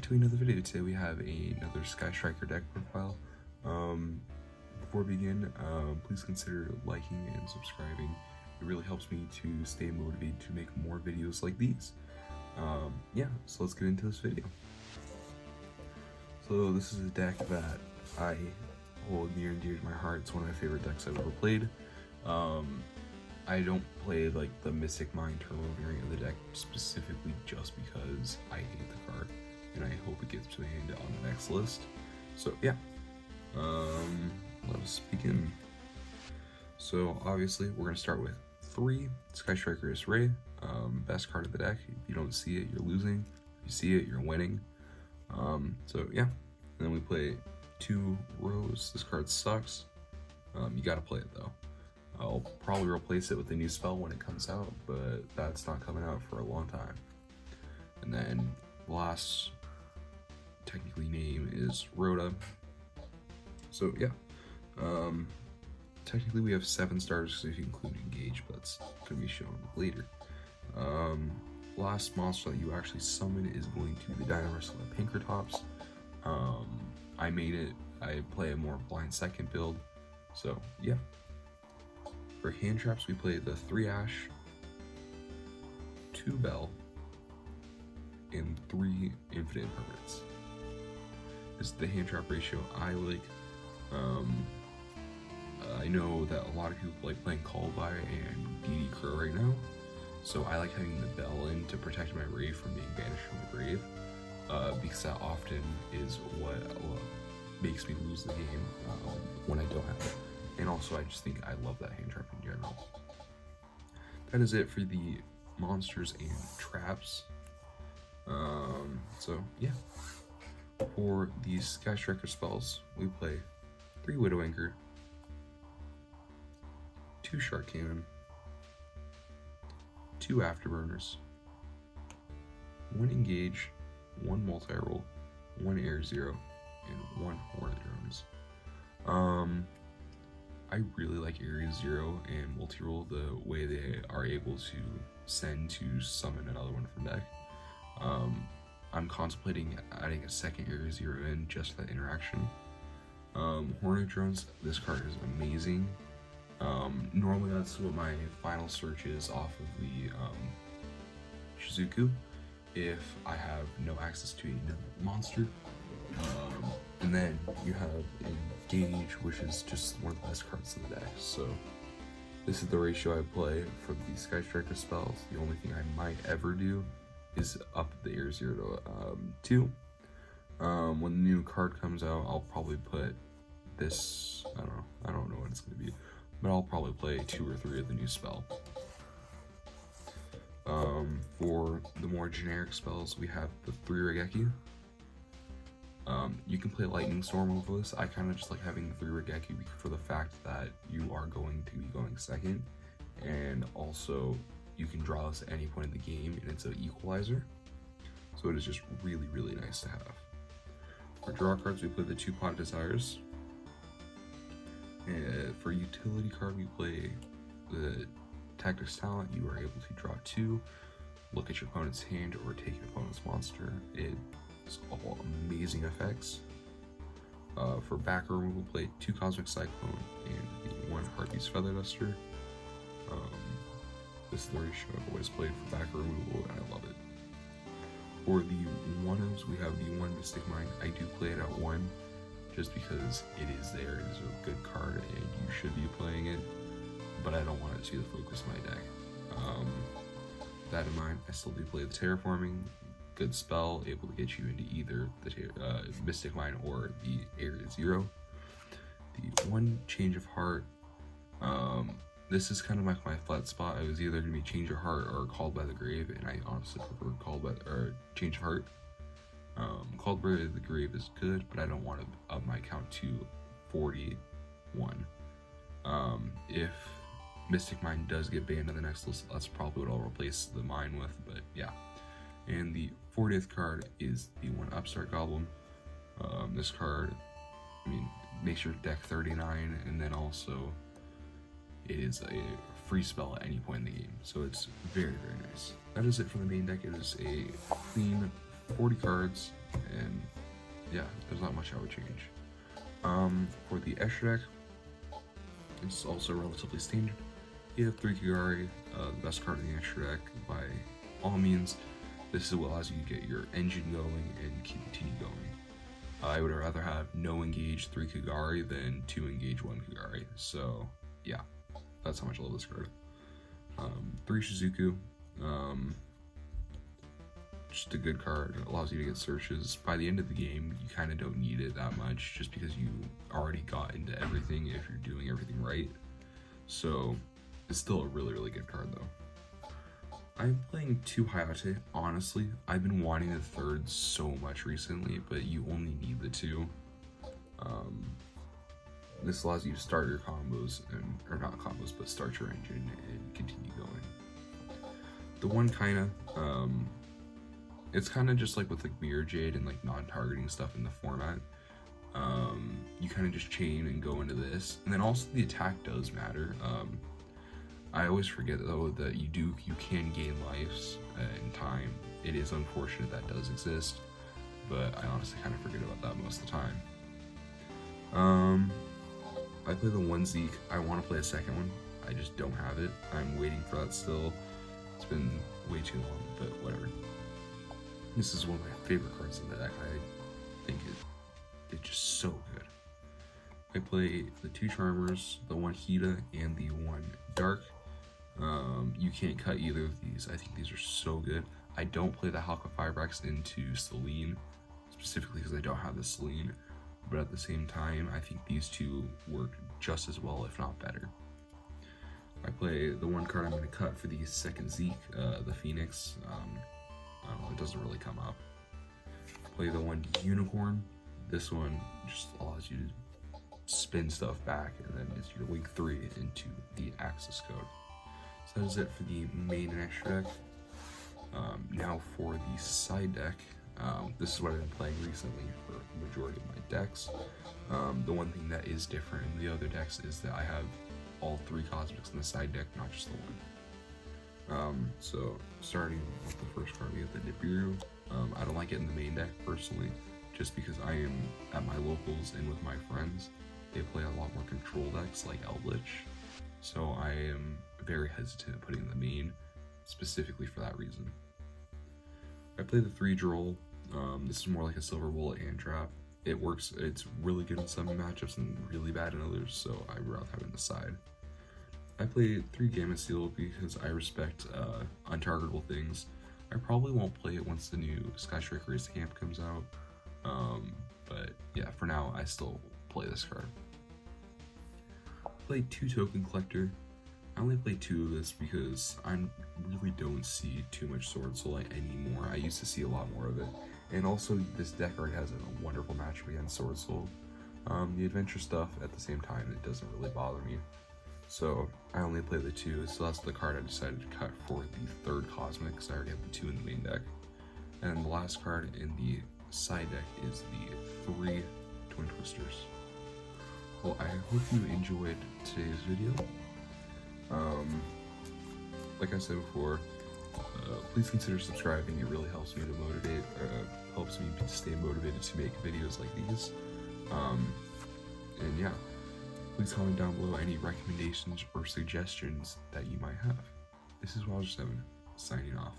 to another video. Today we have another Sky Striker deck profile. Before we begin, please consider liking and subscribing. It really helps me to stay motivated to make more videos like these. Yeah, so let's get into this video. So this is a deck that I hold near and dear to my heart. It's one of my favorite decks I've ever played. I don't play like the Mystic Mine Turbo variant of the deck specifically just because I hate the card and I hope it gets to hand on the next list. So yeah, let us begin. So obviously we're gonna start with 3 Sky Striker Ace Ray, best card of the deck. If you don't see it, you're losing. If you see it, you're winning. So yeah, and then we play 2 Rose. This card sucks. You gotta play it though. I'll probably replace it with a new spell when it comes out, but that's not coming out for a long time. And then last technically name is Rhoda. So yeah, technically we have 7 starters if you include Engage, but that's gonna be shown later. Last monster that you actually summon is going to be the Dynamax Pinkertops. I made it. I play a more blind second build, so yeah. For hand traps, we play the 3 Ash, 2 Bell, and 3 Infinite Impermanence. This is the hand trap ratio I like. I know that a lot of people like playing Call By and DD Crow right now, so I like having the Bell in to protect my Rave from being banished from the grave, because that often is what makes me lose the game when I don't have it. And also, I just think I love that hand trap in general. That is it for the monsters and traps. So yeah. For the Sky Striker spells, we play 3 Widow Anchor, 2 Shark Cannon, 2 Afterburners, 1 Engage, 1 Multi-Roll, 1 Air Zero, and 1 Hornet Drones. I really like Area Zero and Multi-Roll, the way they are able to send to summon another one from deck. I'm contemplating adding a second Area Zero in just for that interaction. Hornet Drones, this card is amazing. Normally that's what my final search is off of the Shizuku, if I have no access to another monster. And then you have Engage, which is just one of the best cards in the deck. So this is the ratio I play for the Sky Striker spells. The only thing I might ever do is up the Air Zero to 2. When the new card comes out, I'll probably put this, I don't know what it's going to be, but I'll probably play 2 or 3 of the new spell. For the more generic spells, we have the 3 Raigeki. You can play Lightning Storm over this. I kind of just like having the 3 Raigeki for the fact that you are going to be going second, and also you can draw this at any point in the game, and it's an equalizer. So it is just really, really nice to have. For draw cards, we play the 2 Pot Desires. And for utility card, we play the Tactics Talent. You are able to draw 2, look at your opponent's hand, or take your opponent's monster. It's all amazing effects. For back row, we'll play 2 Cosmic Cyclone and 1 Heartbeast Feather Duster. This is the ratio I've always played for back row removal, and I love it. For the 1-ofs, we have the 1 Mystic Mine. I do play it at 1, just because it is there. It is a good card, and you should be playing it, but I don't want it to be the focus of my deck. That in mind, I still do play the Terraforming. Good spell, able to get you into either the Mystic Mine or the Area Zero. The 1 Change of Heart, this is kind of like my flat spot. I was either going to be Change of Heart or Called by the Grave, and I honestly prefer Change of Heart. Called by the Grave is good, but I don't want to up my count to 41. If Mystic Mine does get banned on the next list, that's probably what I'll replace the mine with, but yeah. And the 40th card is the 1 Upstart Goblin. This card, makes your deck 39, and then also it is a free spell at any point in the game, so it's very, very nice. That is it for the main deck. It is a clean 40 cards, and yeah, there's not much I would change. For the extra deck, it's also relatively standard. You have 3 Kigari, the best card in the extra deck by all means. This is what allows you to get your engine going and continue going. I would rather have no engage 3 Kigari than 2 engage 1 Kigari. So yeah, that's how much I love this card. 3 Shizuku, just a good card. It allows you to get searches. By the end of the game, you kind of don't need it that much, just because you already got into everything if you're doing everything right. So it's still a really, really good card though. I'm playing 2 Hayate, honestly. I've been wanting the 3rd so much recently, but you only need the 2. This allows you to start your combos, or not combos, but start your engine and continue going. The 1 kinda, it's kind of just like with like Mirror Jade and like non-targeting stuff in the format. You kind of just chain and go into this, and then also the attack does matter. I always forget though that you can gain lives in time. It is unfortunate that does exist, but I honestly kind of forget about that most of the time. I play the 1 Zeke. I want to play a second one. I just don't have it. I'm waiting for that still. It's been way too long, but whatever. This is one of my favorite cards in the deck. I think it's just so good. I play the 2 Charmers, the 1 Hida, and the 1 Dark. You can't cut either of these. I think these are so good. I don't play the Halka Firebrax into Celine, specifically because I don't have the Celine, but at the same time, I think these 2 work just as well, if not better. I play the 1 card I'm going to cut for the 2nd Zeke, the Phoenix. I don't know, it doesn't really come up. Play the 1 Unicorn. This one just allows you to spin stuff back, and then it's your link 3 into the Axis code. So that is it for the main and extra deck. Now for the side deck. This is what I've been playing recently for the majority of my decks. The one thing that is different in the other decks is that I have all 3 Cosmics in the side deck, not just the 1. So starting with the first card, we have the Nibiru. I don't like it in the main deck personally, just because I am at my locals and with my friends. They play a lot more control decks like Eldritch, so I am very hesitant at putting in the main, specifically for that reason. I play the 3 Droll. This is more like a Silver Bullet hand trap. It works, it's really good in some matchups and really bad in others, so I would rather have it on the side. I play 3 Gamma Seal because I respect untargetable things. I probably won't play it once the new Sky Striker Race Camp comes out, but yeah, for now I still play this card. I play 2 Token Collector. I only play 2 of this because I really don't see too much Sword Soul anymore. I used to see a lot more of it, and also this deck already has a wonderful matchup against Sword Soul. The adventure stuff at the same time, it doesn't really bother me. So I only play the 2, so that's the card I decided to cut for the 3rd Cosmic, because I already have the 2 in the main deck. And the last card in the side deck is the 3 Twin Twisters. Well, I hope you enjoyed today's video. Like I said before, please consider subscribing. It really helps me to motivate, helps me to stay motivated to make videos like these. And yeah, please comment down below any recommendations or suggestions that you might have. This is Walter7, signing off.